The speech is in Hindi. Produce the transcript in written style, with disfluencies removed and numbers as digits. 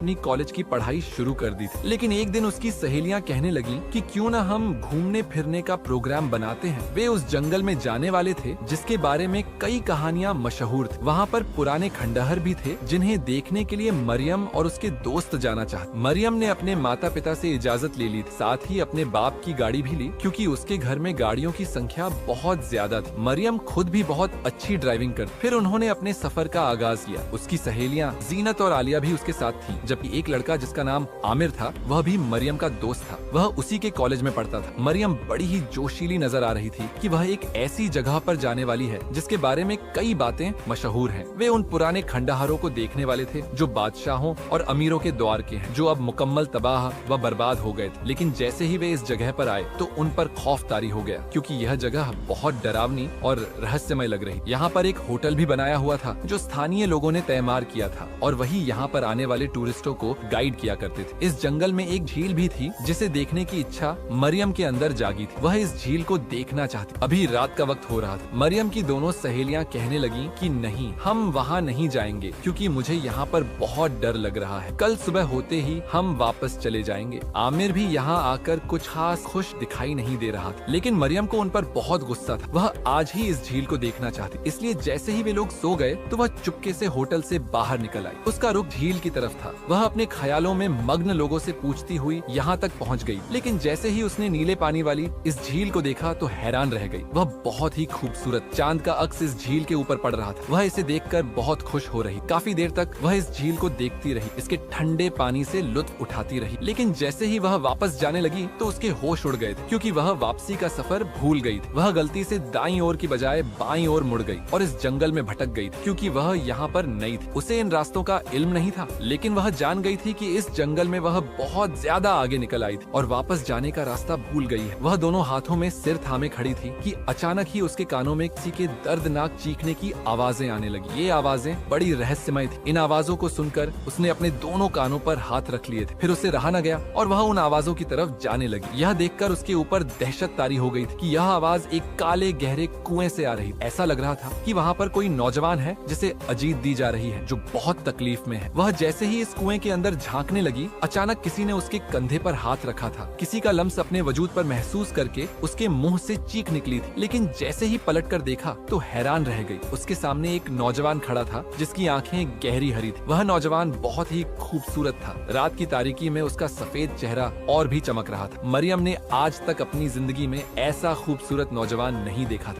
अपनी कॉलेज की पढ़ाई शुरू कर दी थी। लेकिन एक दिन उसकी सहेलियां कहने लगी कि क्यों ना हम घूमने फिरने का प्रोग्राम बनाते हैं। वे उस जंगल में जाने वाले थे जिसके बारे में कई कहानियां मशहूर थी। वहाँ पर पुराने खंडहर भी थे जिन्हें देखने के लिए मरियम और उसके दोस्त जाना चाहते। मरियम ने अपने माता पिता से इजाजत ले ली, साथ ही अपने बाप की गाड़ी भी ली क्योंकि उसके घर में गाड़ियों की संख्या बहुत ज्यादा थी। मरियम खुद भी बहुत अच्छी ड्राइविंग करती। फिर उन्होंने अपने सफर का आगाज किया। उसकी सहेलियां जीनत और आलिया भी उसके साथ थी, जबकि एक लड़का जिसका नाम आमिर था वह भी मरियम का दोस्त था। वह उसी के कॉलेज में पढ़ता था। मरियम बड़ी ही जोशीली नजर आ रही थी कि वह एक ऐसी जगह पर जाने वाली है जिसके बारे में कई बातें मशहूर हैं। वे उन पुराने खंडहरों को देखने वाले थे जो बादशाहों और अमीरों के द्वार के हैं, जो अब मुकम्मल तबाह व बर्बाद हो गए थे। लेकिन जैसे ही वे इस जगह पर आए तो उन पर खौफ तारी हो गया क्योंकि यह जगह बहुत डरावनी और रहस्यमय लग रही। यहाँ पर एक होटल भी बनाया हुआ था जो स्थानीय लोगों ने तैमार किया था और वही यहाँ पर आने वाले टूरिस्टों को गाइड किया करते थे। इस जंगल में एक झील भी थी जिसे देखने की इच्छा मरियम के अंदर जागी थी। वह इस झील को देखना चाहती। अभी रात का वक्त हो रहा था। मरियम की दोनों सहेलियां कहने लगी कि नहीं, हम वहाँ नहीं जाएंगे क्योंकि मुझे यहाँ पर बहुत डर लग रहा है। कल सुबह होते ही हम वापस चले जाएंगे। आमिर भी यहाँ आकर कुछ खास खुश दिखाई नहीं दे रहा था, लेकिन मरियम को उन पर बहुत गुस्सा था। वह आज ही इस झील को देखना चाहती, इसलिए जैसे ही वे लोग सो गए तो वह चुपके से होटल से बाहर निकल आई। उसका रुख झील की तरफ था। वह अपने ख्यालों में मग्न लोगों से पूछती हुई यहाँ तक पहुँच गई। लेकिन जैसे ही उसने नीले पानी वाली इस झील को देखा तो हैरान रह गई। वह बहुत ही खूबसूरत चांद का अक्स इस झील के ऊपर पड़ रहा था। वह इसे देखकर बहुत खुश हो रही। काफी देर तक वह इस झील को देखती रही, इसके ठंडे पानी से लुत्फ उठाती रही। लेकिन जैसे ही वह वापस जाने लगी तो उसके होश उड़ गए थे क्योंकि वह वापसी का सफर भूल गई थी। वह गलती से दाईं ओर की बजाय बाईं ओर मुड़ गई और इस जंगल में भटक गई थी क्योंकि वह यहाँ पर नई थी। उसे इन रास्तों का इल्म नहीं था, लेकिन वह जान गई थी कि इस जंगल में वह बहुत ज्यादा आगे निकल आई थी और वापस जाने का रास्ता भूल गई है। वह दोनों हाथों में सिर थामे खड़ी थी कि अचानक ही उसके कानों में किसी के दर्दनाक चीखने की आवाजें आने लगी। ये आवाजें बड़ी रहस्यमय थी। इन आवाजों को सुनकर उसने अपने दोनों कानों पर हाथ रख लिए थे। फिर उसे रहा न गया और वह उन आवाजों की तरफ जाने लगी। यह देखकर उसके ऊपर दहशत तारी हो गई थी कि यह आवाज एक काले गहरे कुएं से आ रही। ऐसा लग रहा था कि वहाँ पर कोई नौजवान है जिसे अजीत दी जा रही है, जो बहुत तकलीफ में है। वह जैसे ही इस कुएं के अंदर झांकने लगी, अचानक किसी ने उसके कंधे पर हाथ रखा था। किसी का लम्स अपने वजूद पर महसूस करके उसके मुंह से चीख निकली थी। लेकिन जैसे ही पलटकर देखा तो हैरान रह गई। उसके सामने एक नौजवान खड़ा था जिसकी आंखें गहरी हरी थी। वह नौजवान बहुत ही खूबसूरत था। रात की तारीकी में उसका सफेद चेहरा और भी चमक रहा था। मरियम ने आज तक अपनी जिंदगी में ऐसा खूबसूरत नौजवान नहीं देखा था।